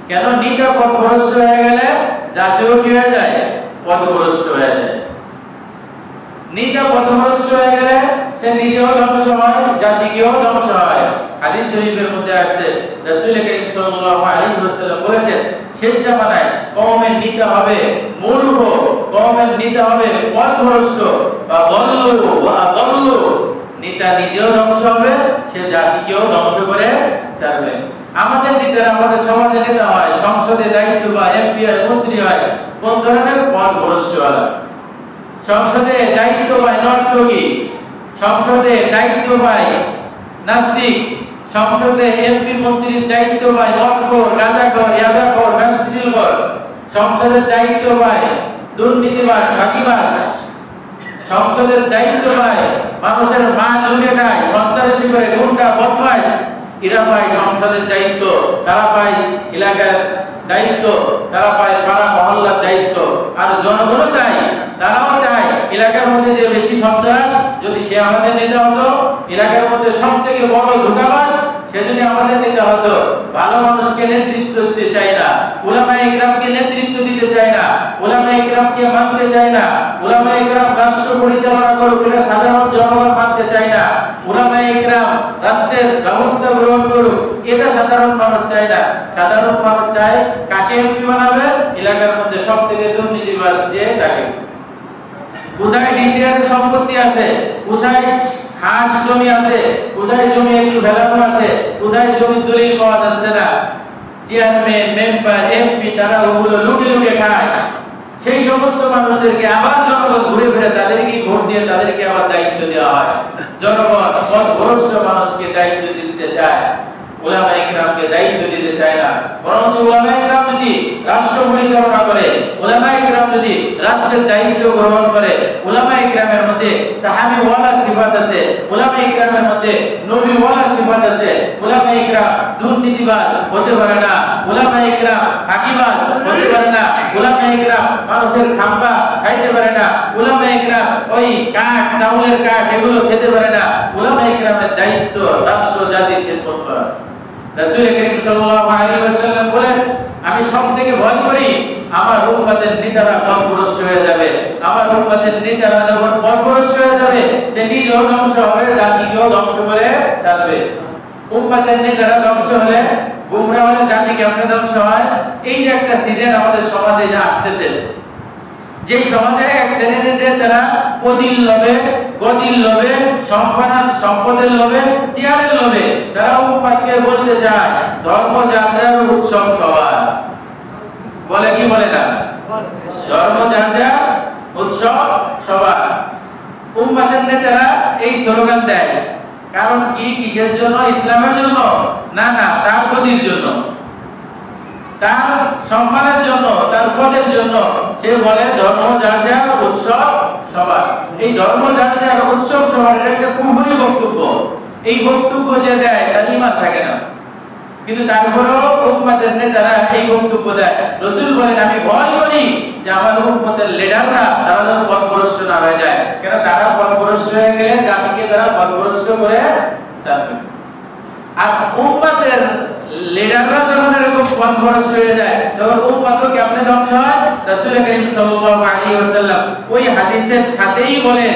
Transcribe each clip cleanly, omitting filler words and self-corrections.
কেন নেতা পথভ্রষ্ট হয়ে গেলে জাতিও কি হয়ে যায়, পথভ্রষ্ট হয়ে যায়। নেতা পথভ্রষ্ট হয়ে গেলে সে নিজেও ধ্বংস হয়, জাতিকেও ধ্বংস হয়। হাদিস শরীফের মধ্যে আছে রাসূল করিম সাল্লাল্লাহু আলাইহি ওয়াসাল্লাম বলেছেন, শেষ জামানায় কওমের নেতা হবে মূর্খ, কওমের নেতা হবে পথভ্রষ্ট, বা দল্লু ওয়া আদল্লু। নেতা নিজেও ধ্বংস হবে, সে জাতিকেও ধ্বংস করে ছাড়বে। আমাদের নেতারা আমাদের সমাজে নেতা হয়, সংসদে দায়িত্ব বা এমপি হয়, মন্ত্রী হয়, কোন ধরনের পথভ্রষ্ট হয়। সংসদে দায়িত্ব পায় নর্তকী, সংসদে দায়িত্ব পায় নাস্তিক, সংসদে এমপি মন্ত্রীর দায়িত্ব পায় মদখোর, গাঁজাখোর, ইয়াবাখোর, ফেন্সিডিলখোর। সংসদের দায়িত্ব পায় দুর্নীতিবাজ, ফাঁকিবাজ। সংসদের দায়িত্ব পায় মানুষের মান লুটে খায়, সন্ত্রাসী করে, গুন্ডা, বদমাশ। এরা পায় সংসদের দায়িত্ব, তারা পায় এলাকার দায়িত্ব, তারা পায় পাড়া মহল্লার দায়িত্ব। আর জনগণও চায়, তারাও চায় এলাকার মধ্যে যে বেশি সন্ত্রাস, যদি সে আমাদের নেতা হতো, এলাকার মধ্যে সব থেকে বড় ধোঁকাবাজ সে যদি আমাদের নেতা হতো। ভালো মানুষকে নেতৃত্ব দিতে চায় না, উলামায়ে ইকরামকে নেতৃত্ব দিতে চায় না, উলামায়ে ইকরামকে মানতে চায় না, উলামায়ে ইকরাম রাষ্ট্র পরিচালনা করুক এটা সাধারণ জনগণ মানতে চায় না, উলামায়ে ইকরাম রাষ্ট্রের ব্যবস্থা গ্রহণ করুক এটা সাধারণ মানুষ চায় না। সাধারণ মানুষ চায় কাকে এমপি বানাবে, এলাকার মধ্যে সবথেকে দুর্নীতিবাজ যে তাকে। কোথায় ডিসিআর সম্পত্তি আছে, কোথায় খাস জমি আছে, কোথায় জমি একটু ভেলানো আছে, কোথায় জমি দলিল পাওয়া যাচ্ছে না, চেয়ারম্যান, মেম্বার, এমপি তারা ওগুলো লুটে লুটে খায়। সেই সমস্ত মানুষদেরকে আবার জনগণ ঘুরে ফিরে তাদেরকে ভোট দিয়ে তাদেরকে আবার দায়িত্ব দেওয়া হয়। জনগণ পথভ্রষ্ট মানুষকে দায়িত্ব দিতে চায়, উলামায়ে ইকরামকে দায়িত্ব দিতে চায় না। বরঞ্চ উলামায়ে ইকরাম যদি রাষ্ট্র পরিচালনা করে, উলামায়ে ইকরাম যদি রাষ্ট্রের দায়িত্ব গ্রহণ করে, উলামায়ে ইকরামের মধ্যে সাহাবী ওয়ালা সিফাত আছে, উলামায়ে ইকরামের মধ্যে নবী ওয়ালা সিফাত আছে। উলামায়ে ইকরাম দুর্নীতিবাজ হতে পারে না, উলামায়ে ইকরাম ফাঁকিবাজ হতে পারে না, উলামায়ে ইকরাম মানুষের খাম্বা খাইতে পারে না, উলামায়ে ইকরাম ওই কাঠ, চাউলের কাঠ এগুলো খেতে পারে না। উলামায়ে ইকরামের দায়িত্ব রাষ্ট্র জাতির খেদমত করা। রাসূল করিম সাল্লাল্লাহু আলাইহি ওয়াসাল্লাম বলেন, আমি সবথেকে ভয় করি আমার উম্মতের নেতারা পথভ্রষ্ট হয়ে যাবে। আমার উম্মতের নেতারা যখন পথভ্রষ্ট হয়ে যাবে, সে নিজেও ধ্বংস হবে, জাতিকেও ধ্বংস করে ছাড়বে। উম্মতের নেতারা ধ্বংস হলে, গুমরা হলে জাতি কেমনে ধ্বংস হয়? এই যে একটা সিজন আমাদের সমাজে যে আসতেছে, যেই সমাজে এক শ্রেণীর নেতারা পদির লোভে, গদির লোভে, সম্পদের লোভে, চেয়ারের লোভে তারা উম্মতকে বলতে চায় ধর্মযাত্রার উৎসব সবার। বলে কি বলে না? ধর্মযাত্রা উৎসব সবার। উম্মতের নেতারা এই স্লোগান দেয়, কারণ কি? কিসের জন্য? ইসলামের জন্য না, না তার গদির জন্য, তার সম্মানের জন্য, তার পদের জন্য। সে বলে ধর্মযাত্রা উৎসব সবার। এই ধর্মযাত্রা উৎসব সবার এটা একটা কুফরি বক্তব্য। এই বক্তব্য যে দেয় তার ঈমান থাকে না, কিন্তু তারপরেও উম্মতের নেতারা এই বক্তব্য দেয়। রাসূল বলেন, আমি ভয় করি যে আমার উম্মতের লিডাররা তারা যেন পথভ্রষ্ট না হয়ে যায়। কেন? তারা পথভ্রষ্ট হয়ে গেলে জাতিকে তারা পথভ্রষ্ট করে ছাড়বে। আর উম্মতের লিডাররা যখন এরকম পথভ্রষ্ট হয়ে যায়, তখন উম্মতও কেমনে ধ্বংস হয়? রাসূল করিম সাল্লাল্লাহু আলাইহি ওয়াসাল্লাম ওই হাদিসের সাথেই বলেন,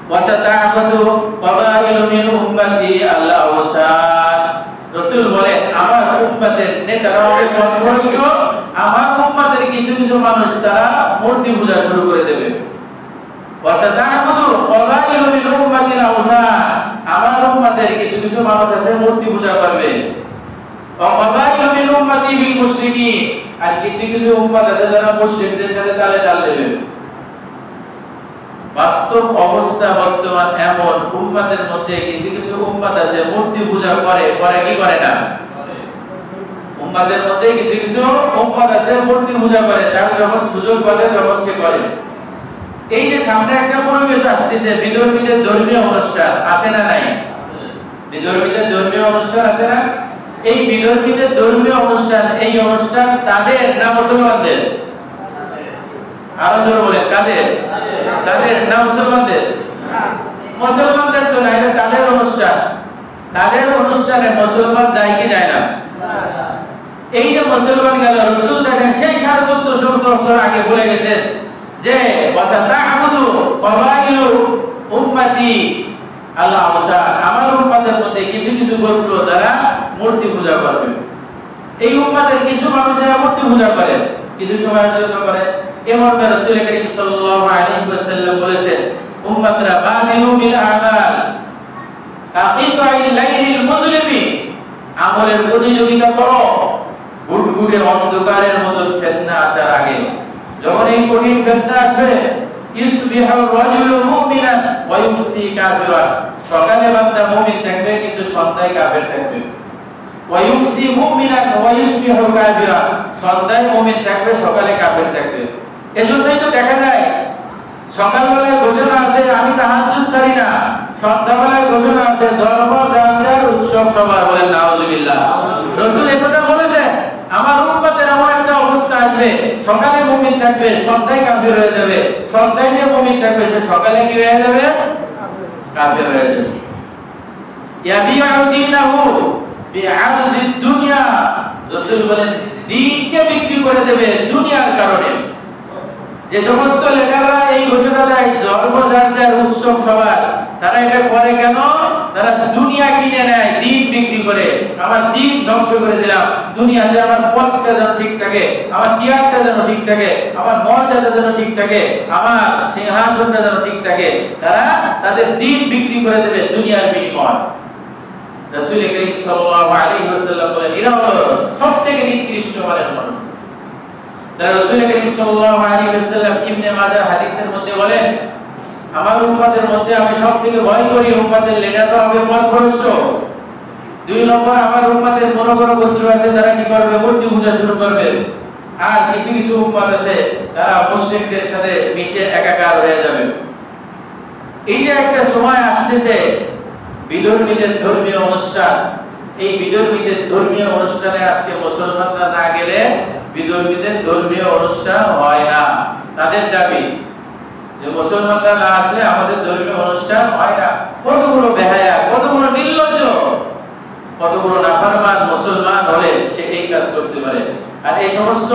ওয়াসাতা'বুদু ক্বাবাইলু মিন উম্মতি আল্লাহ ওয়াসান। রাসূল বলেন, আমার উম্মতের নেতারা হবে পথভ্রষ্ট, আমার উম্মতের কিছু কিছু মানুষ তারা মূর্তি পূজা শুরু করে দেবে। ওয়াসাতা'বুদু ক্বাবাইলু মিন উম্মতি আল-আওসান, আমার উম্মতের কিছু কিছু মানুষ আছে মূর্তি পূজা করবে। ওয়াকাবাইলু মিন উম্মতি বিল মুশরিকিন, আর কিছু কিছু উম্মত আছে যারা মুশরিকদের সাথে তালে তাল দেবে। বাস্তব অবস্থা বর্তমান এমন, উম্মতের মধ্যে কিছু কিছু উম্মত আছে মূর্তি পূজা করে, করে কি করে না? উম্মতের মধ্যে কিছু কিছু উম্মত আছে মূর্তি পূজা করে, তার যখন সুযোগ পায় তখন সে করে। এই যে সামনে একটা পরিবেশ আসতেছে, বিধর্মীদের ধর্মীয় অনুষ্ঠান আছে না নাই? বিধর্মীদের ধর্মীয় অনুষ্ঠান আছে না? এই বিধর্মীদের ধর্মীয় অনুষ্ঠান, এই অনুষ্ঠান তাদের না মুসলমানদের? আরো জোরে বলেন, কাদের? তাদের না মুসলমানদের? মুসলমানদের তো না, এটা তাদের অনুষ্ঠান। তাদের অনুষ্ঠানে মুসলমান যায় কি যায় না? এই যে মুসলমান গেল, রাসূল দেখেন সেই 1450 বছর আগে বলে গেছেন যে ওয়াসাতা'বুদু কবাইলু উম্মতি আল্লাহ আওসা, আমার উম্মতের মধ্যে কিছু কিছু গোত্র দ্বারা মূর্তি পূজা করবে। এই উম্মতের কিছু মানুষ যারা মূর্তি পূজা করে, কিছু সময়ের জন্য করে, এমন রাসূল করিম সাল্লাল্লাহু আলাইহি ওয়াসাল্লাম বলেছেন উম্মতরা বাদিলু বিল আমাল কাকিতাইল লাইলিল মুজলিমি, আমলের প্রতিযোগিতা করো গুটগুটে অন্ধকারের মতো ফিতনা আসার আগে। যখন এই কঠিন ফিতনা আসবে, ইসবিহু রাজুলু মুমিনান ওয়া ইউমসি কাফিরান, সকালে বান্দা মুমিন থাকবে কিন্তু সন্ধ্যায় কাফের থাকবে। ওয়া ইউমসি মুমিনান ওয়া ইসবিহু কাফিরান, সন্ধ্যায় মুমিন থাকবে সকালে কাফের থাকবে। এজন্যই তো দেখা যায় সকালবেলায় ঘোষণা আছে আমি তাহাজ্জুদ ছাড়ি না, সন্ধ্যাবেলায় ঘোষণা আছে ধর্ম যার উৎসব সবার, বলেন নাউজুবিল্লাহ। রাসূল একথা বলেছেন আমার উম্মতের এমন একটা অবস্থা আসবে, সকালে মুমিন থাকবে সন্ধ্যায় কাফির হয়ে যাবে, সন্ধ্যায় যে মুমিন থাকবে সে সকালে কি হয়ে যাবে? কাফির হয়ে যাবে। ইয়াবিউ দীনাহু বিআরজিদ দুনিয়া, রাসূল বলেন দ্বীনকে বিক্রি করে দেবে দুনিয়ার কারণে। যে সমস্ত লেখারা এই ঘোষণা দেয় ধর্ম যার উৎসব সবার, তারা এটা করে কেন? তারা দুনিয়া কিনে নেয় দ্বীন বিক্রি করে। আমার দ্বীন ধ্বংস করে দিলাম, দুনিয়াতে আমার পথটা যেন ঠিক থাকে, আমার চেয়ারটা যেন ঠিক থাকে, আমার মর্যাদা যেন ঠিক থাকে, আমার সিংহাসনটা যেন ঠিক থাকে, তারা তাদের দ্বীন বিক্রি করে দেবে দুনিয়ার বিনিময়ে। রাসূল করিম সাল্লাল্লাহু আলাইহি ওয়াসাল্লাম বলেন এরা হলো সবথেকে নিকৃষ্ট মানের মানুষ। রাসূল করিম সাল্লাল্লাহু আলাইহি ওয়াসাল্লাম ইবনে মাজাহ হাদিসের মধ্যে বলেন আমার উম্মতের মধ্যে আমি সবথেকে ভয় করি উম্মতের লিডাররা হবে পথভ্রষ্ট। 2 নম্বর আমার উম্মতের মনে করো গোত্র আছে তারা কি করবে? মূর্তি পূজা শুরু করবে। আর কিছু কিছু উম্মত আছে তারা মুশরিকদের সাথে মিশে একাকার হয়ে যাবে। এই যে একটা সময় আসতেছে বিধর্মীদের ধর্মীয় অনুষ্ঠান, এই বিধর্মীদের ধর্মীয় অনুষ্ঠানে আজকে মুসলমানরা না গেলে বিধর্মীদের ধর্মীয় অনুষ্ঠান হয় না। তাদের দাবি যে মুসলমানরা না আসলে আমাদের ধর্মীয় অনুষ্ঠান হয় না। কতগুলো বেহায়া, কতগুলো নির্লজ্জ, কতগুলো নাফরমান মুসলমান হলে সে এই কাজ করতে পারে। আর এই সমস্ত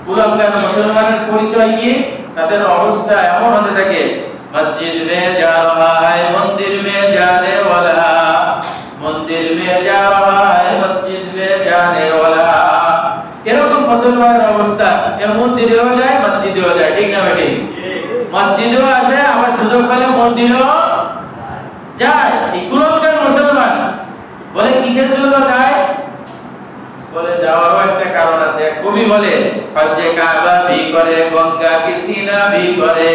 কুলাঙ্গার মুসলমানের পরিচয় কি? তাদের অবস্থা এমন হতে থাকে মসজিদ মে যা রহা হ্যায় মন্দির মে জানে ওয়ালা, মন্দির মে যা রহা হ্যায় মসজিদ মে জানে ওয়ালা। এরকম মুসলমানের অবস্থা, এর মন্দিরেও যায় মসজিদেও যায়, ঠিক না বেটি? মসজিদেও আসে আবার সুযোগ পেলে মন্দিরেও যায়। এই কুলাঙ্গার মুসলমান বলে কিসের জন্য যায়? বলে যাওয়ারও একটা কারণ আছে। কবি বলে হজ্জে কাবা ভি করে গঙ্গা কি সিনা ভি করে,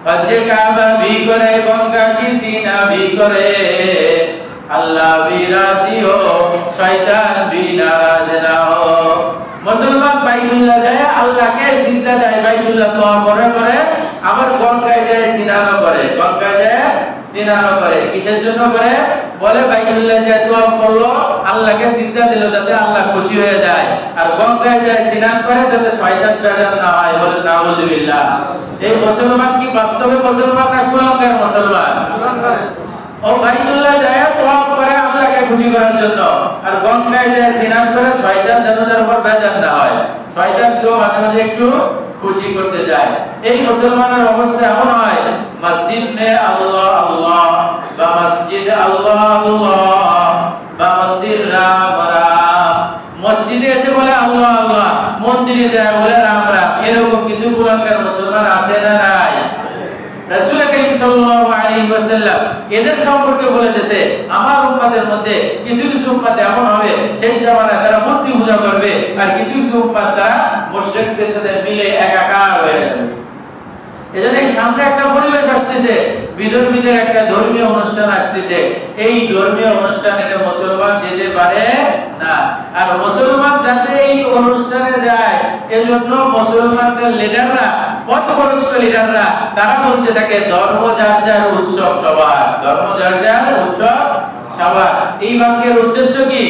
হজ্জে কাবা ভি করে গঙ্গা কি সিনা ভি করে, আল্লাহ ভি রাজি হো শয়তান ভি নারাজ না হো। মুসলমান বাইতুল্লাহ যায়, আল্লাহকে সিজদা দেয়, বাইতুল্লাহ তোয়া করে আবার গঙ্গায় যায় সিনানো করে, গঙ্গায় যায় সিনানো করে। কিসের জন্য করে? বলে বাইতুল্লাহ যায় তোয়া করলো, আল্লাহকে সিজদা দিল যাতে আল্লাহ খুশি হয়ে যায়, আর গঙ্গায় যায় স্নান করে যাতে শয়তান বেজার না হয়, বলে নাউজুবিল্লাহ। এই মুসলমান কি বাস্তবে মুসলমান না কুলাঙ্গার মুসলমান? ও বাইতুল্লাহ যায় তোয়া করে আল্লাহকে খুশি করার জন্য, আর গঙ্গায় যায় স্নান করে শয়তান যেন তার উপর বেজার না হয়, শয়তানকেও মাঝে মাঝে একটু খুশি করতে যায়। এই মুসলমানের অবস্থা এমন হয় মসজিদ মে আল্লাহ আল্লাহ বা মসজিদ আল্লাহ আল্লাহ বা মন্দির রাম রাম, মসজিদে এসে বলে আল্লাহ আল্লাহ, মন্দিরে যায় বলে রাম রাম। এরকম কিছু কুলাঙ্গার মুসলমান আছে না নাই? রাসূল করিম সাল্লাল্লাহু আলাইহি ওয়াসাল্লাম এদের সম্পর্কে বলেছে আমার উম্মতের মধ্যে কিছু কিছু উম্মত এমন হবে সেই জামানায় তারা মূর্তি পূজা করবে, আর কিছু কিছু উম্মত তারা মুশরিকদের সাথে মিলে একাকার হয়ে যাবে। এজন্য সামনে একটা পরিবেশ আসতেছে, বিধর্মীদের একটা ধর্মীয় অনুষ্ঠান আসতেছে। এই ধর্মীয় অনুষ্ঠানে মুসলমান যেতে পারে না, আর মুসলমান যাতে এই অনুষ্ঠানে যায় এজন্য মুসলমানদের লিডাররা, পথভ্রষ্ট লিডাররা তারা বলতে থাকে ধর্ম যার উৎসব সবার, ধর্ম যার উৎসব সবার। এই বাক্যের উদ্দেশ্য কি?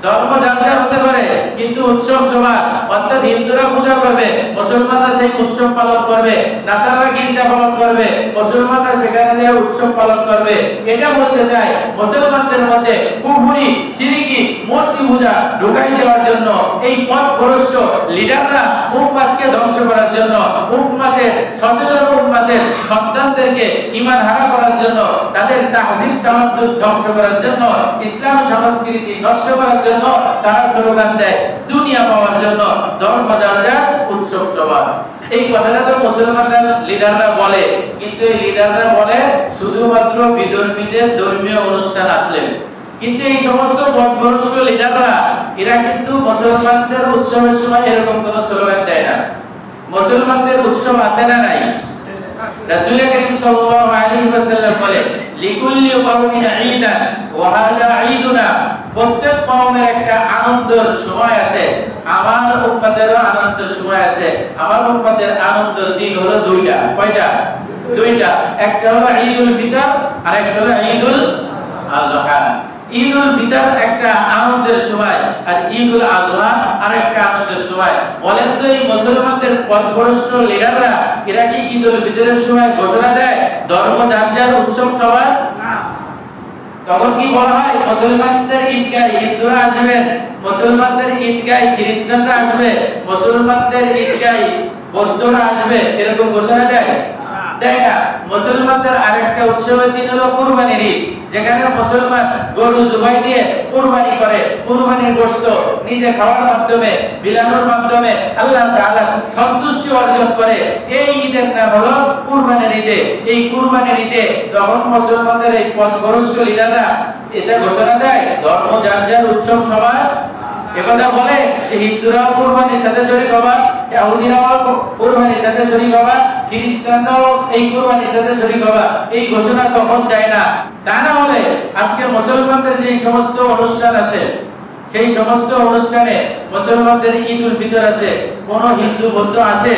ধর্ম যার যার হতে পারে, কিন্তু উৎসব সবার, অর্থাৎ হিন্দুরা পূজা করবে, মুসলমানরা সেই উৎসব পালন করবে, নাসারা গির্জা পালন করবে, মুসলমানরা সেখানে গিয়ে উৎসব পালন করবে। এটা বলতে চাই মুসলমানদের মধ্যে কুফরি, শিরকি, মূর্তি পূজা ঢুকাই দেওয়ার জন্য এই পথভ্রষ্ট লিডাররা উম্মাহকে ধ্বংস করার জন্য, উম্মাহকে সচেতন উম্মাহদের সন্তানদেরকে ঈমান হারা করার জন্য, তাদের তাহজিব তামাদ্দুদ ধ্বংস করার জন্য, ইসলাম সংস্কৃতি নষ্ট করার জন্য তারা স্লোগান দেয় দুনিয়া পাওয়ার জন্য ধর্ম যার যার উৎসব সবার। এই কথাটা তো মুসলমানদের লিডাররা বলে, কিন্তু এই লিডাররা বলে শুধুমাত্র বিধর্মীদের ধর্মীয় অনুষ্ঠান আসলে। কিন্তু এই সমস্ত পথভ্রষ্ট লিডাররা এরা কিন্তু মুসলমানদের উৎসবের সময় এরকম কোনো স্লোগান দেয় না। মুসলমানদের উৎসব আছে না নাই? রাসূল করিম সাল্লাল্লাহু আলাইহি ওয়াসাল্লাম বলে লিকুল্লি কওমিন ঈদান ওয়া হাযা ঈদুনা, প্রত্যেক কওমের একটা আনন্দের সময় আছে, আমার উম্মতেরও আনন্দের সময় আছে। আমার উম্মতের আনন্দের দিন হলো দুইটা। কয়টা? দুইটা। একটা হলো ঈদুল ফিতর আর একটা হলো ঈদুল আযহা। ঈদুল ফিতর একটা আনন্দের সময় আর ঈদুল আযহা আরেকটা আনন্দের সময়। বলেন তো এই মুসলমানদের পথভ্রষ্ট লিডাররা এরা কি ঈদুল ফিতরের সময় ঘোষণা দেয় ধর্ম যার যার উৎসব সবার? না। তখন কি বলা হয়? মুসলমানদের ঈদগাহে হিন্দুরা আসবেন, মুসলমানদের ঈদগাহে খ্রিস্টানরা আসবে, মুসলমানদের ঈদগাহে বৌদ্ধরা আসবে, এরকম ঘোষণা দেয়? দেয় না। মুসলমানদের আরেকটা উৎসবের দিন হলো কুরবানির ঈদ, যেখানে মুসলমান গরু জবাই দিয়ে কুরবানি করে, কুরবানির গোশত নিজে খাওয়ার মাধ্যমে, বিলানোর মাধ্যমে আল্লাহ তাআলা সন্তুষ্টি অর্জন করে। এই ঈদের নাম হলো কুরবানির ঈদ। এই কুরবানির ঈদে তখন মুসলমানদের এই পথভ্রষ্ট লিডাররা এটা ঘোষণা দেয় ধর্ম যার যার উৎসব সবার। একথা বলে যে হিন্দুরাও কুরবানির সাথে শরীক হবা, ইহুদিরাও কুরবানির সাথে শরীক হবা, খ্রিস্টানরাও এই কুরবানির সাথে শরীক হবা, এই ঘোষণা তখন দেয় না। তা না হলে আজকে মুসলমানদের যে সমস্ত অনুষ্ঠান আছে, সেই সমস্ত অনুষ্ঠানে মুসলমানদের ঈদুল ফিতর আছে, কোন হিন্দু বৌদ্ধ আসে?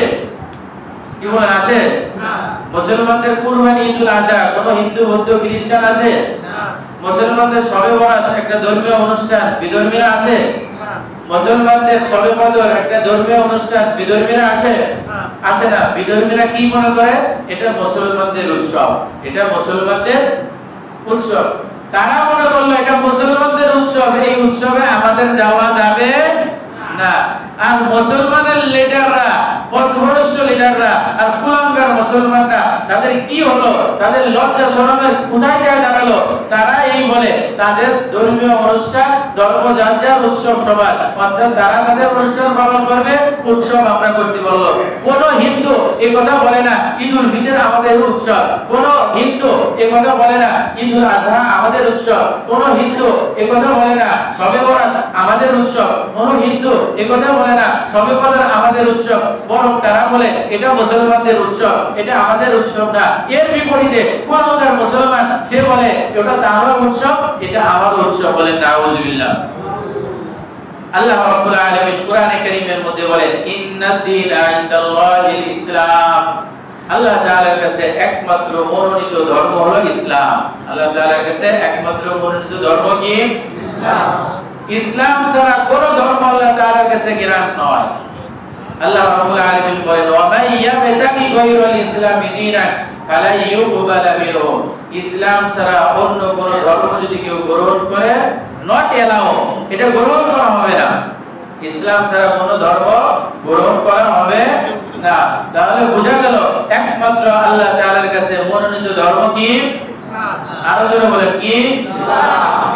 কি বলেন, আসে? না। মুসলমানদের কুরবানি ঈদুল আযহা কোন হিন্দু বৌদ্ধ খ্রিস্টান আছে? না। মুসলমানদের শবে বরাত একটা ধর্মীয় অনুষ্ঠান, বিধর্মীরা আছে? না। মুসলমানদের শবে কদর একটা ধর্মীয় অনুষ্ঠান, বিধর্মীরা আসে? না। আসে না। বিধর্মীরা কি মনে করে? এটা মুসলমানদের উৎসব, এটা মুসলমানদের উৎসব। তারা মনে করলো এটা মুসলমানদের উৎসব, এই উৎসবে আমাদের যাওয়া যাবে না। আর মুসলমানের লিডাররা, পথভ্রষ্ট লিডাররা আর কুলাঙ্গার মুসলমানরা, তাদের কি হলো? তাদের লজ্জা শরমের কোথায় যায় দাঁড়ালো? তারা এই বলে তাদের ধর্মীয় অনুষ্ঠান ধর্ম যার যার উৎসব সবার, অর্থাৎ তারা তাদের অনুষ্ঠান পালন করবে, উৎসব আমরা করতে বললো। কোন হিন্দু এই কথা বলে না ঈদুল ফিতর আমাদের উৎসব, কোন হিন্দু এই কথা বলে না ঈদুল আযহা আমাদের উৎসব, কোন হিন্দু এই কথা বলে না শবে বরাত আমাদের উৎসব, কোন হিন্দু এই কথা বলে না শবে কদর আমাদের উৎসব। বরং তারা বলে এটা মুসলমানদের উৎসব, এটা আমাদের উৎসব না। এর বিপরীতে কোন মুসলমান সে বলে এটা তার উৎসব, এটা আমার উৎসব। বলেন নাউযুবিল্লাহ। আল্লাহ রাব্বুল আলামিন কোরআনে কারীমের মধ্যে বলেন ইন্নাদ-দীনা ইনদাল্লাহিল ইসলাম। আল্লাহ তাআলার কাছে একমাত্র মনোনীত ধর্ম হলো ইসলাম। আল্লাহ তাআলার কাছে একমাত্র মনোনীত ধর্ম কি? ইসলাম। ইসলাম ছাড়া কোন ধর্ম আল্লাহ তাআলার কাছে গ্রহণ নয়। আল্লাহ রাব্বুল আলামিন বলেন ওয়া মাইয়াবতাগি গায়রাল ইসলামি দীনান ফালা ইউকবালা মিনহু। ইসলাম ছাড়া অন্য কোন ধর্ম যদি কেউ গ্রহণ করে, নট এলাও, এটা গ্রহণ করা হবে না। ইসলাম ছাড়া কোন ধর্ম গ্রহণ করা হবে না। তাহলে বোঝা গেল একমাত্র আল্লাহ তাআলার কাছে মনোনীত ধর্ম কি? আরো জোরে বলেন কি?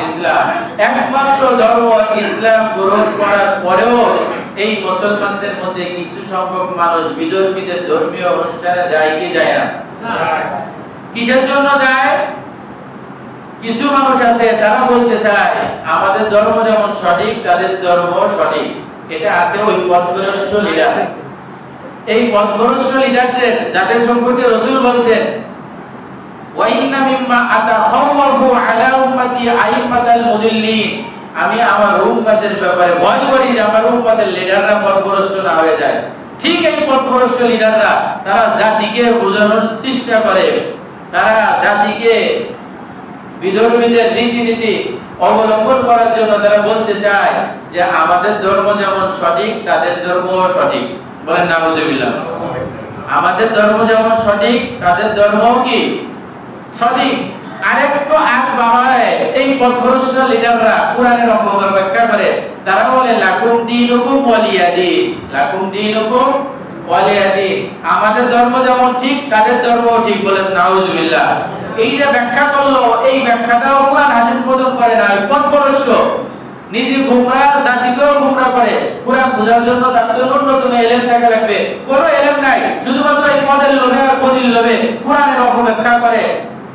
ইসলাম। একমাত্র ধর্ম ইসলাম গ্রহণ করার পরেও এই মুসলমানদের মধ্যে কিছু সংখ্যক মানুষ বিধর্মীদের ধর্মীয় অনুষ্ঠানে যায় কি যায় না? কিসের জন্য যায়? কিছু মানুষ আছে তারা বলতে চায় আমাদের ধর্ম যেমন সঠিক তাদের ধর্ম সঠিক। এটা আছে ওই পথভ্রষ্ট লিডার। এই পথভ্রষ্ট লিডারদের যাদের সম্পর্কে রাসূল বলেছেন ওয়া ইন্না মিম্মা আতাখাওয়াফু আলা উম্মতি আইমাতাল মুদিল্লিন, আমি আমার উম্মতের ব্যাপারে ভয় করি যে আমার উম্মতের লিডাররা পথভ্রষ্ট না হয়ে যায়। ঠিক এই পথভ্রষ্ট লিডাররা তারা জাতিকে বোঝানোর চেষ্টা করে, তারা জাতিকে বিধর্মীদের রীতিনীতি অবলম্বন করার জন্য তারা বলতে চায় যে আমাদের ধর্ম যেমন সঠিক তাদের ধর্মও সঠিক। বলেন নাউজুবিল্লাহ। আমাদের ধর্ম যেমন সঠিক তাদের ধর্মও কি সঠিক। আরেকটু আগ বাড়ায় এই পথভ্রষ্ট লিডাররা কোরআনের অপব্যবহার ব্যাখ্যা করে। তারা বলে লাকুম দীনুকুম ওয়ালিয়া দীন, লাকুম দীনুকুম ওয়ালিয়া দীন। আমাদের ধর্ম যেমন ঠিক তাদের ধর্মও ঠিক। বলেন নাউজুবিল্লাহ। এই যে ব্যাখ্যা করলো, এই ব্যাখ্যাটাও কোরআন হাদিস বদল করে না, পথভ্রষ্ট নিজে গুমরাহ জাতিকেও গুমরাহ করে। কোরআন বোঝার জন্য তার ন্যূনতম ইলম থাকা লাগবে, কোনো ইলম নাই, শুধুমাত্র এই পদের লোভে আর গদির লোভে কোরআনের অপব্যাখ্যা করে।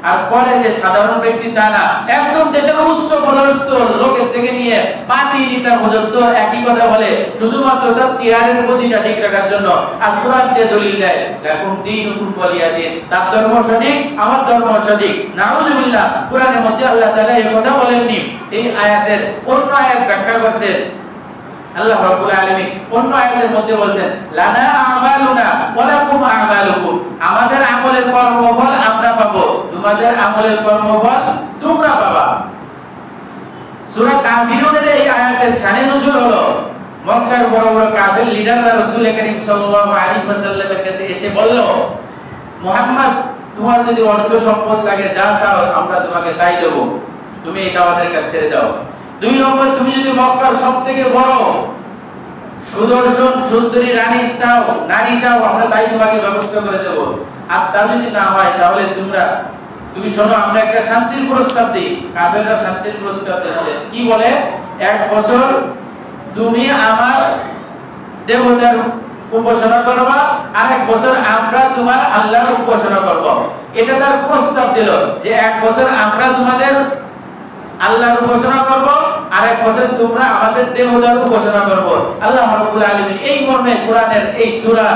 আর পরে যে সাধারণ ব্যক্তি তা না, একদম দেশের উচ্চ পদস্থ লোকের থেকে নিয়ে পাতি নেতা পর্যন্ত একই কথা বলে, শুধুমাত্র তার চেয়ারের গদিটা ঠিক রাখার জন্য। আর কোরআন যে দলিল দেয় লাকুম দীনুকুম ওয়ালিয়া দীন, তার ধর্ম সঠিক আমার ধর্ম সঠিক। নাউজুবিল্লাহ। কোরআনের মধ্যে আল্লাহ তাআলা এই কথা বলেননি। এই আয়াতের অন্য আয়াত ব্যাখ্যা করেছেন আল্লাহ রাব্বুল আলামিন। অন্য আয়াতের মধ্যে বলেন লানা আমালুনা ওয়া লাকুম আমালুকুম, আমাদের আমলের কর্মফল আমরা পাবো, তোমাদের আমলের কর্মফল তোমরা পাবা। সূরা কাফিরুনের এই আয়াতের শানে নজুল হলো মক্কার বড় বড় কাফির লিডাররা রাসূল করিম সাল্লাল্লাহু আলাইহি ওয়াসাল্লামের কাছে এসে বলল, মুহাম্মদ তোমার যদি অর্থ সম্পদ লাগে যা চাও আমরা তোমাকে তাই দেব, তুমি এটা আমাদের কাছে ছেড়ে দাও। দুই নম্বর, তুমি যদি মক্কার সবথেকে বড় সুদর্শন সুন্দরী রানী চাও, নারী চাও, আমরা তাই তোমাকে ব্যবস্থা করে দেব। আর তা যদি না হয় তাহলে তুমি শোনো, আমরা একটা শান্তির প্রস্তাব দিই। কাফেররা শান্তির প্রস্তাব দিচ্ছে, কি বলে? 1 বছর তুমি আমার দেবতার উপাসনা করবা, আর 1 বছর আমরা তোমার আল্লাহর উপাসনা করব। এটা তার প্রস্তাব দিল যে 1 বছর আমরা তোমাদের আল্লাহর উপাসনা করব, আর 1 বছর তোমরা আমাদের দেবতার উপাসনা করব। আল্লাহ রাব্বুল আলামিন এই মর্মে কোরআনের এই সূরা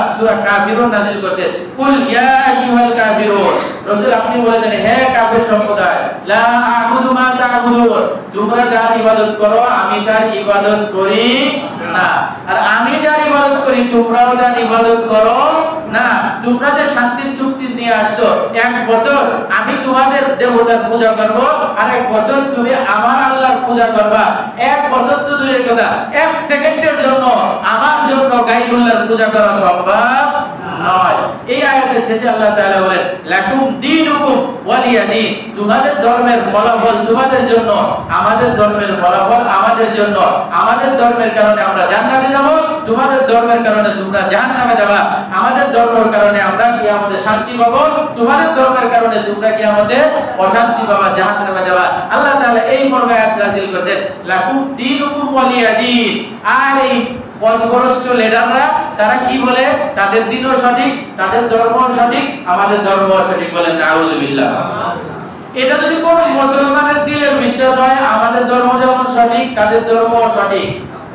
কাফিরুন নাযিল করেছেন। কুল ইয়া আইয়ুহাল কাফিরুন, রাসূল আপনি বলে দেন হে কাফির সম্প্রদায়, লা আ'বুদু মা তা'বুদুন, তোমরা যার ইবাদত করো আমি তার ইবাদত করি না, আর আমি যার ইবাদত করি তোমরাও তার ইবাদত করো না। তোমরা যে শান্তির চুক্তি নিয়ে আসছো, 1 বছর আমি তোমাদের দেবতার পূজা করব, আর 1 বছর তুমি আমার আল্লাহর পূজা করবা। 1 বছর তো দূরের কথা, 1 সেকেন্ডের জন্য আমার জন্য গায়রুল্লাহর পূজা করা সম্ভব নয়। এই আয়াতের শেষে আল্লাহ তাআলা বলেন লাকুম দীনুকুম ওয়ালিয়া দীন, তোমাদের ধর্মের ফলাফল তোমাদের জন্য, আমাদের ধর্মের ফলাফল আমাদের জন্য। আমাদের ধর্মের কারণে আমরা জান্নাতে যাব, তোমাদের ধর্মের কারণে তোমরা জাহান্নামে যাবা। আমাদের ধর্মের কারণে আমরা কিয়ামতে শান্তি পাবো, তোমাদের ধর্মের কারণে তোমরা কিয়ামতে অশান্তি পাবা, জাহান্নামে যাবা। আল্লাহ তাআলা এই মর্মে আয়াত নাযিল করেছেন লাকুম দীনুকুম ওয়ালিয়া দীন। আর এই পথভ্রষ্ট লিডাররা তারা কি বলে? তাদের দিনও সঠিক, তাদের ধর্মও সঠিক, আমাদের ধর্মও সঠিক। বলেন নাউজুবিল্লাহ। এটা যদি কোন মুসলমানের দিলের বিশ্বাস হয় আমাদের ধর্ম যেমন সঠিক তাদের ধর্মও সঠিক,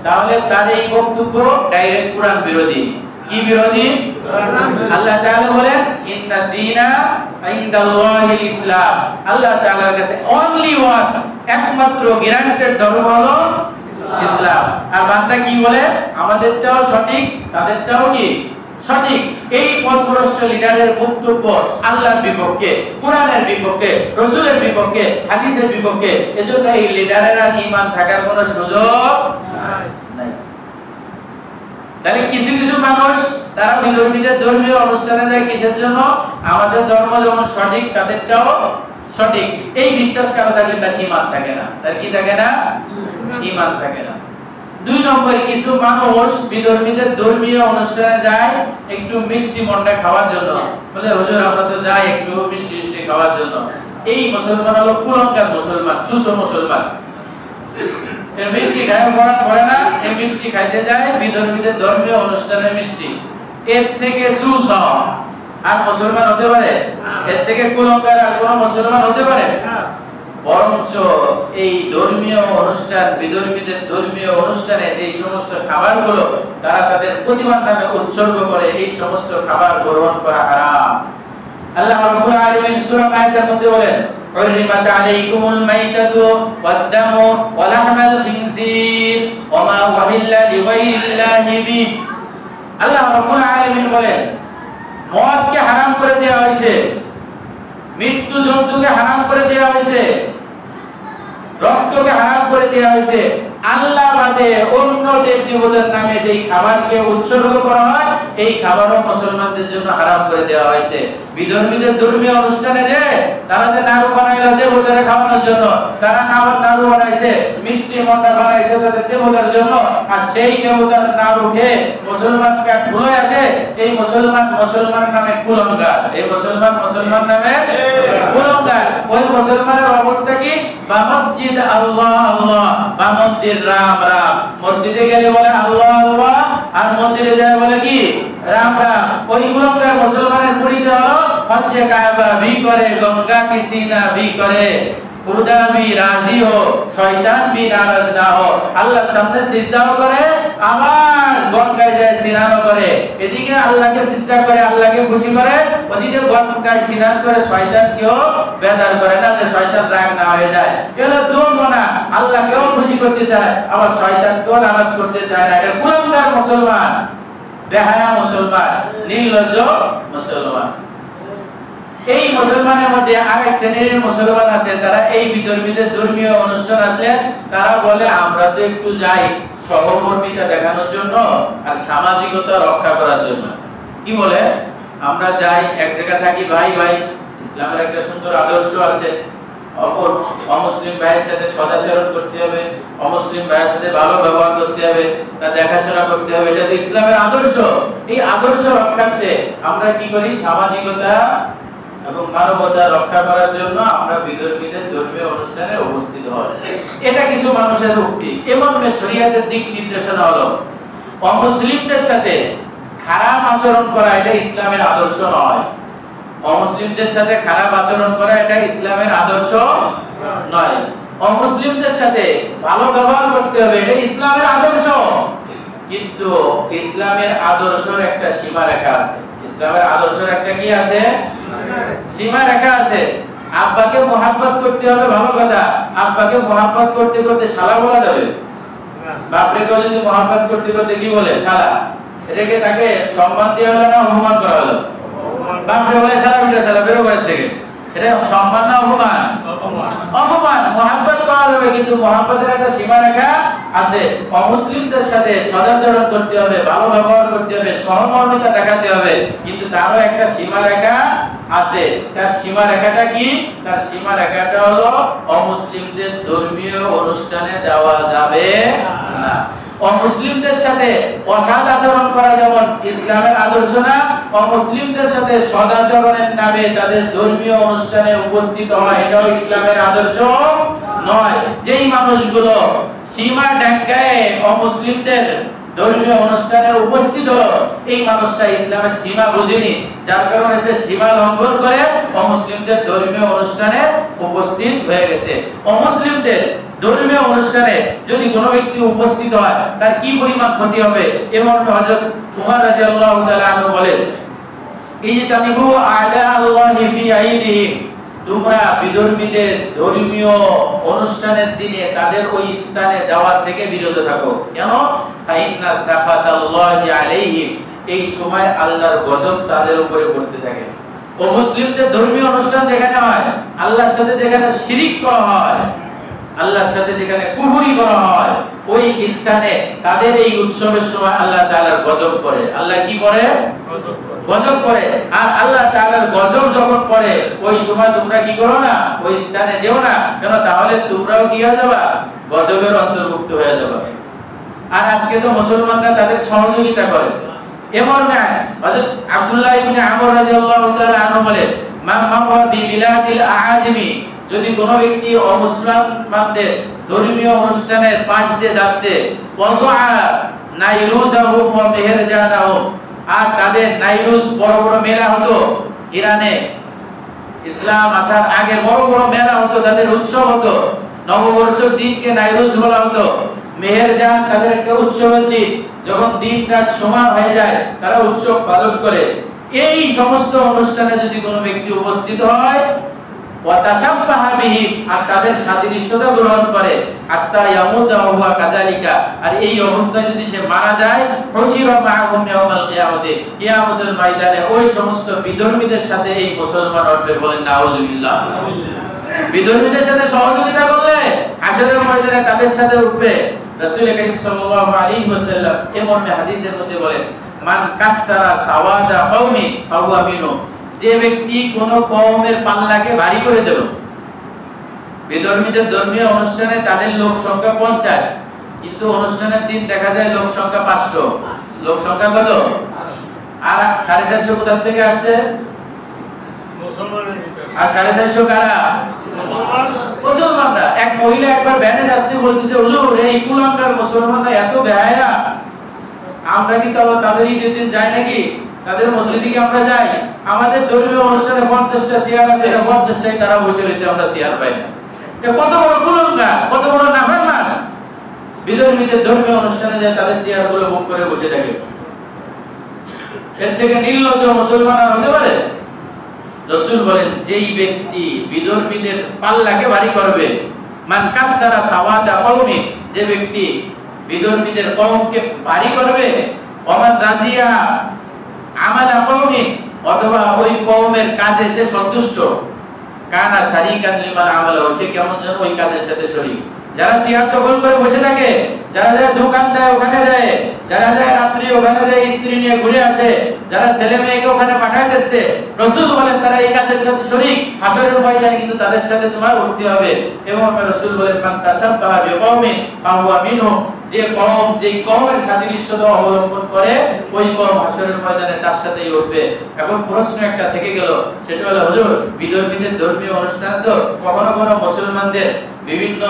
তাহলে তার এই বক্তব্য ডাইরেক্ট কোরআন বিরোধী। কি বিরোধী? আল্লাহ তাআলা বলেন ইন্না দীনা ইনদাল্লাহিল ইসলাম, আল্লাহ তাআলার কাছে অনলি ওয়ান, একমাত্র গ্যারান্টেড ধর্ম হলো ইসলাম। আর বান্দা কি বলে? আমাদেরটাও সঠিক তাদেরটাও কি সঠিক। এই পথভ্রষ্ট লিডারের বক্তব্য আল্লাহর বিপক্ষে, কোরআনের বিপক্ষে, রাসূলের বিপক্ষে, হাদিসের বিপক্ষে। এজন্য এই লিডারের আর ঈমান থাকার কোনো সুযোগ নাই। তাহলে কিছু কিছু মানুষ তারা বিধর্মীদের ধর্মীয় অনুষ্ঠানে যায় কিসের জন্য? আমাদের ধর্ম যেমন সঠিক তাদেরটাও সঠিক। এই বিশ্বাস কারো থাকলে তার ঈমান থাকে না। তার কি থাকে না? ঈমান থাকে না। 2 নম্বর, কিছু মানুষ বিধর্মীদের ধর্মীয় অনুষ্ঠানে যায় একটু মিষ্টি মন্ডা খাওয়ার জন্য। বলে হুজুর আমরা তো যাই একটু মিষ্টি মিষ্টি খাওয়ার জন্য। এই মুসলমান হলো কুলঙ্কার মুসলমান, চুষো মুসলমান। এই মিষ্টি খায় পড়ে না, এই মিষ্টি খাইতে যায় বিধর্মীদের ধর্মীয় অনুষ্ঠানের মিষ্টি। এর থেকে চুষ আর মুসলমান হতে পারে? এর থেকে কুলঙ্কার আর কোন মুসলমান হতে পারে? বরঞ্চ এই ধর্মীয় অনুষ্ঠান, বিধর্মীদের ধর্মীয় অনুষ্ঠানে যে সমস্ত খাবারগুলো তারা তাদের প্রতিমার নামে উৎসর্গ করে, এই সমস্ত খাবার গ্রহণ করা হারাম। আল্লাহ রাব্বুল আলামিন সূরা আয়াতের মধ্যে বলেন حرمت عليكم الميتة والدم ولحم الخنزير وما أهل لغير الله به। আল্লাহ রাব্বুল আলামিন বলেন মদকে হারাম করে দেওয়া হয়েছে, মৃত্যু জন্তুকে হারাম করে দেওয়া হয়েছে, রক্তকে হারাম করে দেওয়া হয়েছে। আল্লাহ বাদে অন্য দেব দেবতার নামে যেই খাবারকে উৎসর্গ করা হয় এই খাবারও মুসলমানদের জন্য হারাম করে দেওয়া হয়েছে। বিধর্মীদের ধর্মীয় অনুষ্ঠানে যে তারা যে নাড়ু বানাইলো দেবতারে খাওয়ানোর জন্য, তারা নাড়ু বানাইছে, মিষ্টি মন্ডা বানাইছে তাদের দেবতার জন্য, আর সেই দেবতার নাড়ু খেয়ে মুসলমান পেট ভুলে আছে। এই মুসলমান নামে কুলঙ্গার, এই মুসলমান নামে কুলঙ্গার। ওই মুসলমানের অবস্থা কি? বা মসজিদ আল্লাহ আল্লাহ, বা মন্দির রাম রাম। মসজিদে গেলে বলে আল্লাহ আল্লাহ, আর মন্দিরে যায় বলে কি রাম রাম। ওই কুলঙ্গার মুসলমানের পরিচয় হলো হজ্জে কাবা भी करे, गंगा की सीना भी करे, खुदा भी राजी हो, शैतान भी नाराज ना हो। আল্লাহর সামনে সিজদাও করে, আবার গঙ্গায় যায় স্নানও করে। এদিকে আল্লাহকে সিজদা করে, আল্লাহকে খুশি করে, ওদিকে গঙ্গায় স্নান করে শয়তানকেও বেজার করে না, যে শয়তান রাগ না হয়ে যায়। এগুলো দুর্মনা, আল্লাহকেও খুশি করতে চায়, আবার শয়তানকেও নারাজ করতে চায় না। এটা কুলঙ্গার মুসলমান, বেহায়া মুসলমান, নির্লজ্জ মুসলমান। এই মুসলমানের মধ্যে আরেক শ্রেণীর মুসলমান আছে, তারা এই বিধর্মীদের ধর্মীয় অনুষ্ঠান আসলে তারা বলে আমরা তো একটু যাই সহমর্মিতা দেখানোর জন্য আর সামাজিকতা রক্ষা করার জন্য। কি বলে? আমরা যাই, এক জায়গায় থাকি, ভাই ভাই ইসলামের একটা সুন্দর আদর্শ আছে, অপর অমুসলিম ভাইয়ের সাথে সদাচরণ করতে হবে, অমুসলিম ভাইয়ের সাথে ভালো ব্যবহার করতে হবে, তা দেখাশোনা করতে হবে, এটা তো ইসলামের আদর্শ। এই আদর্শ রক্ষার্থে আমরা কি করি? সামাজিকতা এবং মানবতা রক্ষা করার জন্য আমরা বিধর্মীদের ধর্মীয় অনুষ্ঠানে উপস্থিত হই। এটা কিছু মানুষের উক্তি। এমন শরীয়তের দিক নির্দেশনা হলো অমুসলিমদের সাথে খারাপ আচরণ করা এটা ইসলামের আদর্শ নয়। অমুসলিমদের সাথে খারাপ আচরণ করা এটা ইসলামের আদর্শ নয়। অমুসলিমদের সাথে ভালো ব্যবহার করতে হবে, এটা ইসলামের আদর্শ। কিন্তু ইসলামের আদর্শের একটা সীমা রেখা আছে। ইসলামের আদর্শের একটা কি আছে? সীমা রেখা আছে। আব্বাকে মোহাব্বত করতে হবে, ভালো কথা। আব্বাকে মোহাব্বত করতে করতে শালা বলা যাবে? বাপরে যদি মোহাব্বত করতে করতে কি বলে? শালা। এটাকে তাকে সম্মান দেওয়া হলো না অপমান করা হলো? বাপরে বলে শালা, বিটা শালা, বেরো ঘরের থেকে। এটা সম্মান না অপমান? অপমান। মোহাব্বত করা যাবে, কিন্তু মোহাব্বতের একটা সীমা রেখা আছে। অমুসলিমদের সাথে সদাচরণ করতে হবে, ভালো ব্যবহার করতে হবে, সহমর্মিতা দেখাতে হবে, কিন্তু তারও একটা সীমা রেখা আছে। তার সীমা রেখাটা কি? তার সীমা রেখাটা হলো অমুসলিমদের ধর্মীয় অনুষ্ঠানে যাওয়া যাবে না। অমুসলিমদের সাথে অসৎ আচরণ করা যেমন ইসলামের আদর্শ না, অমুসলিমদের সাথে সদাচরণের নামে তাদের ধর্মীয় অনুষ্ঠানে উপস্থিত হওয়া এটাও ইসলামের আদর্শ নয়। যেই মানুষগুলো সীমা ঢাকায় অমুসলিমদের ধর্মীয় অনুষ্ঠানে উপস্থিত হলো, এই মানুষটা ইসলামের সীমা বুঝেনি, যার কারণে সে সীমা লঙ্ঘন করে অমুসলিমদের ধর্মীয় অনুষ্ঠানে উপস্থিত হয়ে গেছে। অমুসলিমদের ধর্মীয় অনুষ্ঠানে যদি কোনো ব্যক্তি উপস্থিত হয় তার কি পরিমাণ ক্ষতি হবে? এমন হযরত উমর রাদিয়াল্লাহু তাআলা আনহু বলেন, ইজতানিবু আ'লা আল্লাহি ফি আইদিহি, তোমরা বিধর্মীদের ধর্মীয় অনুষ্ঠানের দিনে তাদের ওই স্থানে যাওয়ার থেকে বিরত থাকো। কেন? ফাইন্না সাখাতাল্লাহি আলাইহিম, এই সময় আল্লাহর গজব তাদের উপরে পড়তে থাকে। ও মুসলিমদের ধর্মীয় অনুষ্ঠান যেখানে হয়, আল্লাহর সাথে যেখানে শিরিক করা হয়, আল্লাহর সাথে যেখানে কুফরি করা হয়, ওই স্থানে তাদের এই উৎসবের সময় আল্লাহ তাআলার গজব করে। আল্লাহ কি করে? গজব করে। আর আল্লাহ তাআলার গজব যখন পড়ে ওই সময় তোমরা কি করো না? ওই স্থানে যেও না, কেন? তাহলে তোমরাও কি হয়ে যাবে? গজবের অন্তর্ভুক্ত হয়ে যাবে। আর আজকে তো মুসলমানরা তাদের সহযোগিতা করে। এমন না, হযরত আব্দুল্লাহ ইবনে আমর রাদিয়াল্লাহু তাআলা আনহু বলেন, মান মাওয়া বি বিলাদিল আআজিমি, যদি কোনো ব্যক্তি অমুসলমানদের ধর্মীয় অনুষ্ঠানের পাশ দিয়ে যাচ্ছে, ওয়াজআ নাইরুজাহু ওয়া মেহেরজানাহু, আর তাদের নাইরুজ বড় বড় মেলা হতো ইরানে, ইসলাম আসার আগে বড় বড় মেলা হতো, তাদের উৎসব হতো। নববর্ষের দিনকে নাইরুজ বলা হতো। মেহেরজান তাদের একটা উৎসবের দিন, যখন দিন রাত সমান হয়ে যায় তারা উৎসব পালন করে। এই সমস্ত অনুষ্ঠানে যদি কোনো ব্যক্তি উপস্থিত হয়, ওয়া তাশাব্বাহা বিহিম, আর তাদের সাদৃশ্যতা গ্রহণ করে, হাত্তা ইয়ামুতা ওয়া হুয়া কাযালিকা, আর এই অবস্থায় যদি সে মারা যায়, হুশিরা মাআহুম ইয়াউমাল কিয়ামতে, কিয়ামতের ময়দানে ওই সমস্ত বিধর্মীদের সাথে এই মুসলমান উঠবে। বলেন নাউযুবিল্লাহ। বিধর্মীদের সাথে সহযোগিতা করলে হাসরের ময়দানে তাদের সাথে উঠবে। রাসূল করিম সাল্লাল্লাহু আলাইহি ওয়াসাল্লাম এই মর্মে হাদিসের মধ্যে বলেন, মান কাসসারা সাওয়াদা কওমি ফাহুয়া মিনহু, যে ব্যক্তি কোন কওমের পাল্লাকে ভারী করে দেবে। বিধর্মীদের ধর্মীয় অনুষ্ঠানে তাদের লোক সংখ্যা 50, কিন্তু অনুষ্ঠানের দিন দেখা যায় লোক সংখ্যা 500। লোক সংখ্যা কত? আর 450 কোথা থেকে আসছে? আর 450 কারা? মুসলমানরা। এক মহিলা একবার ব্যানে যাচ্ছে, বলতেছে হুজুর এই কুলাঙ্গার মুসলমানরা এত বেহায়া, আমরা কি তবে তাদের ঈদের দিন যাই নাকি? তাদের মসজিদে কি আমরা যাই? আমাদের ধর্মীয় অনুষ্ঠানে 50টা চেয়ার আছে, 50টাই তারা বসে রয়েছে, আমরা চেয়ার পাই না। কত বড় কুলাঙ্গার, কত বড় নাফরমান! বিধর্মীদের ধর্মীয় অনুষ্ঠানে যায় তাদের চেয়ারগুলো বুক করে বসে থাকে। এর থেকে নির্লজ্জ মুসলমান আর হতে পারে? রাসূল বলেন, যেই ব্যক্তি বিধর্মীদের পাল্লাকে ভারী করবে, মান কাসসারা সাওয়াদা কওমি, যে ব্যক্তি বিধর্মীদের কওমকে ভারী করবে, ওমান রাজিয়া আমালা কওমি, অথবা ওই কওমের কাজে সে সন্তুষ্ট, কানা শারীকান লিমান আমালা, সে কেমন যেন ওই কাজের সাথে শরীক। যারা সিয়ার দখল করে বসে থাকে, যারা যায় দোকান দেয় ওখানে যায়, যারা যায় রাত্রি ওখানে যায় স্ত্রী নিয়ে ঘুরে আসে, যারা ছেলে মেয়েকে ওখানে পাঠাইতেছে, রাসূল বলেন তারা এই কাজের সাথে শরীক। হাসরের ময়দানে কিন্তু তাদের সাথে তোমার উঠতে হবে। এবং রাসূল বলেন, মান তাশাব্বাহা বিকওমিন ফাহুয়া মিনহু, যে কওম যেই কওমের সাদৃশ্যতা অবলম্বন করে ওই কওম হাসরের ময়দানে তার সাথেই উঠবে। এখন প্রশ্ন একটা থেকে গেল, সেটা হলো হুজুর বিধর্মীদের ধর্মীয় অনুষ্ঠান তো কখনো কখনো মুসলমানদের বিভিন্ন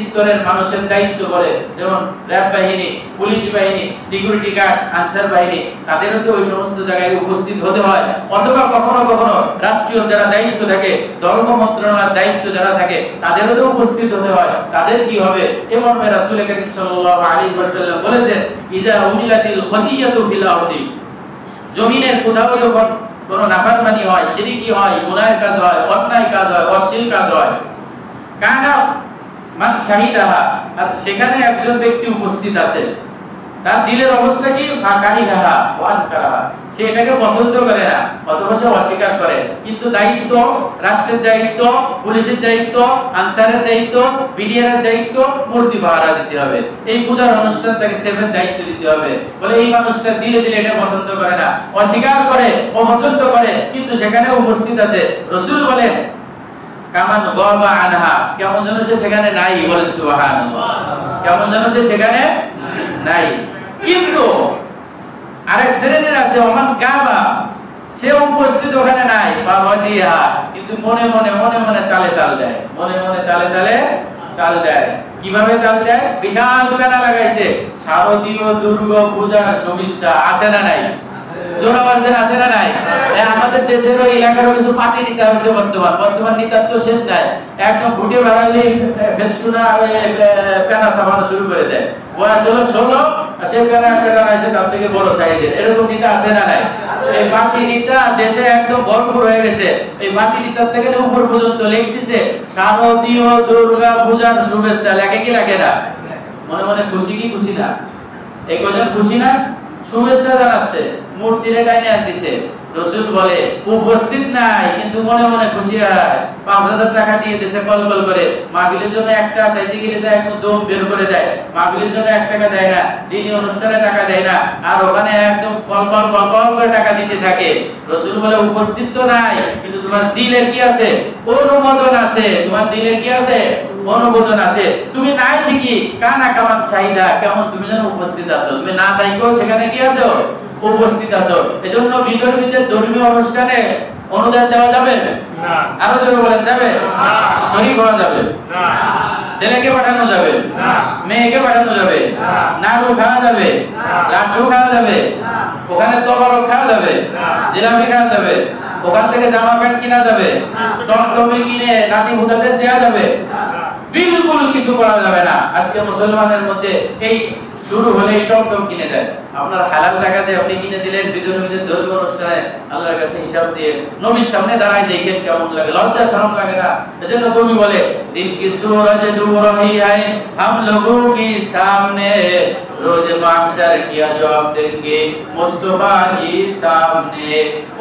স্তরের মানুষের দায়িত্ব করে, যেমন র‍্যাব বাহিনী, পুলিশ বাহিনী, সিকিউরিটি গার্ড, আনসার বাহিনী, তাদেরও তো ওই সমস্ত জায়গায় উপস্থিত হতে হয়। অথবা কখনো কখনো রাষ্ট্রীয় যারা দায়িত্ব থাকে, ধর্ম মন্ত্রণালয়ের দায়িত্ব যারা থাকে, তাদেরও তো উপস্থিত হতে হয়। তাদের কি হবে? এমন রাসূল করিম সাল্লাল্লাহু আলাইহি ওয়াসাল্লাম বলেছেন, ইযা উমিলাতিল খতিয়াতু ফিল আরদি, জমিনের কোথাও যখন কোনো নাফরমানি হয়, শিরকি হয়, গুনাহের কাজ হয়, অন্যায় কাজ হয়, অশ্লীল কাজ হয়, কানা মান শাহিদাহা, আর সেখানে একজন ব্যক্তি উপস্থিত আছে, তার দিলের অবস্থা কি? ফাকারিহা ওয়া আনকারাহা, সে এটাকে পছন্দ করে না অথবা সে অস্বীকার করে, কিন্তু দায়িত্ব, রাষ্ট্রের দায়িত্ব, পুলিশের দায়িত্ব, আনসারের দায়িত্ব, বিডিআরের দায়িত্ব, মূর্তি পাহারা দিতে হবে, এই পূজার অনুষ্ঠান তাকে সেভেন দায়িত্ব দিতে হবে। বলে এই মানুষটা দিলে দিলে এটা পছন্দ করে না, অস্বীকার করে, অপছন্দ করে, কিন্তু সেখানে উপস্থিত আছে। রাসূল বলেন, কামান গাবা আনহা, কেমন যেন সে সেখানে নাই। বলেন সুবহানাল্লাহ, কেমন যেন সে সেখানে নাই। কিন্তু আরেক শ্রেণীর আছে, ওমান গাবা, সে উপস্থিত ওখানে নাই, ফাওয়াজিহা, কিন্তু মনে মনে মনে মনে তালে তাল দেয়, মনে মনে তালে তালে তাল দেয়। কিভাবে তাল দেয়? বিশাল ব্যানার লাগাইছে, শারদীয় দুর্গা পূজার শুভেচ্ছা, আছে না নাই? জোরাবাজদের আছে না নাই? আমাদের দেশের ওই এলাকার কিছু পার্টি নিতে হয়েছে বর্তমান নেতার তো শেষ নাই, একদম ফুটে বেড়ালে ফেস্টুনা প্যানা সাবানো শুরু করে দেয়। বয়স হলো 16, আর সে প্যানা আছে তার থেকে বড় সাইজের, এরকম নেতা আছে না নাই? এই পার্টি নেতা দেশে একদম ভরপুর হয়ে গেছে। এই পার্টি নেতার থেকে উপর পর্যন্ত লিখতেছে শারদীয় দুর্গা পূজার শুভেচ্ছা, লেখে কি লাগে না? মনে মনে খুশি কি খুশি না? এই কজন খুশি না? শুভেচ্ছা জানাচ্ছে, মূর্তিরে টাইনে আনতেছে। রাসূল বলে উপস্থিত নাই কিন্তু মনে মনে খুশি হয়, 5000 টাকা দিয়ে দিয়েছে কল কল করে। মাহফিলের জন্য একটা চাইতে গেলে তো একদম দম বের করে দেয়, মাহফিলের জন্য 1 টাকা দেয় না, দিনী অনুষ্ঠানে টাকা দেয় না, আর ওখানে একদম কল কল কল কল করে টাকা দিতে থাকে। রাসূল বলে উপস্থিত তো নাই, কিন্তু তোমার দিলের কি আছে? অনুমোদন আছে। তোমার দিলের কি আছে? অনুমোদন আছে। তুমি নাই ঠিকই, কানা কামান শাহিদা, কেমন তুমি যেন উপস্থিত আছো, তুমি না থাইকো সেখানে কি আছো? উপস্থিত আছো। এজন্য বিধর্মীদের ধর্মীয় অনুষ্ঠানে অনুদান দেওয়া যাবে না। আরো জোরে বলেন, যাবে না? শরীক হওয়া যাবে না, ছেলেকে পাঠানো যাবে না, মেয়েকে পাঠানো যাবে না, নাড়ু খাওয়া যাবে না, লাড্ডু খাওয়া যাবে না, ওখানে তবরক খাওয়া যাবে না, জিলাপি খাওয়া যাবে, ওখান থেকে জামা প্যান্ট কিনা যাবে, টমটমে কিনে নাতি ভুতাদের দেওয়া যাবে, বিলকুল কিছু করা যাবে না। আজকে মুসলমানের মধ্যে এই শুরু হলে টমটম কিনে দেয়, আপনার হালাল টাকা দিয়ে আপনি কিনে দিলেন, বিধর্মীদের ধর্মীয় অনুষ্ঠানে আল্লাহর কাছে হিসাব দিয়ে নবীর সামনে দাঁড়ায় দেখেন কেমন লাগে, লজ্জা শরম লাগে না? এজন্য কবি বলে, দিন কি সূরজ ডুব রহি है हम लोगों के सामने रोज माहशर किया जवाब देंगे मुस्तफा के सामने।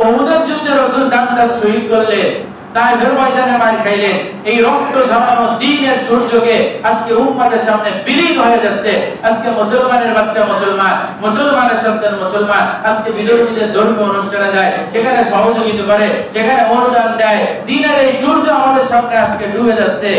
ওহুদের যুদ্ধে রাসূল দান শহীদ করলেন, তায়েফের ময়দানে মার খাইলেন, এই রক্ত ঝরানো দ্বীনের সূর্যকে আজকে উম্মতের সামনে বিলীন হয়ে যাচ্ছে। আজকে মুসলমানের বাচ্চা মুসলমান, মুসলমানের সন্তান মুসলমান আজকে বিধর্মীদের ধর্মীয় অনুষ্ঠানে যায়, সেখানে সহযোগিতা করে, সেখানে অনুদান দেয়। দ্বীনের এই সূর্য আমাদের সামনে আজকে ডুবে যাচ্ছে।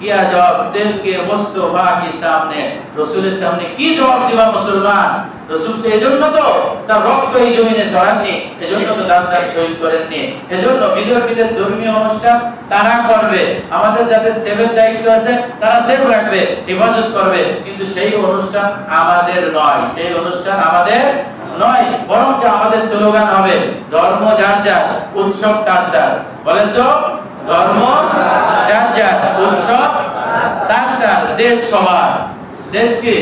क्या जवाब दिल के मुस्तफा के सामने, रसूलेर सामने কি জবাব দিবা মুসলমান? রসূল তো এজন্য তো তার রক্ত এই জমিনে ঝরাননি, এজন্য তো দান শহীদ করেননি। এজন্য বিধর্মীদের ধর্মীয় অনুষ্ঠান তারা করবে, আমাদের যাদের সেভের দায়িত্ব আছে তারা সেভ রাখবে, হেফাজত করবে, কিন্তু সেই অনুষ্ঠান আমাদের নয়, সেই অনুষ্ঠান আমাদের নয়। বরং আমাদের স্লোগান হবে ধর্ম যার যার, উৎসব তার তার। বলেন তো, ধর্ম যার যার, উৎসব তার তার, দেশ সবার। দেশ কি?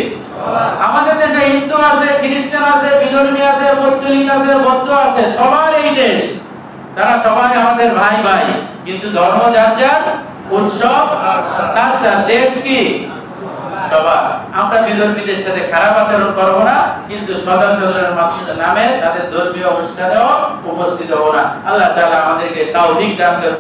আমাদের দেশে হিন্দু আছে, খ্রিস্টান আছে, বিধর্মী আছে, পৌত্তলিক আছে, বৌদ্ধ আছে, সবার এই দেশ, তারা সবাই আমাদের ভাই ভাই, কিন্তু ধর্ম যার যার, উৎসব তার তার, দেশ কি? সবার। আমরা বিধর্মীদের সাথে খারাপ আচরণ করব না, কিন্তু সদাচরণের নামে তাদের ধর্মীয় অনুষ্ঠানেও উপস্থিত হব না। আল্লাহ তাআলা আমাদেরকে তৌফিক দান করুন।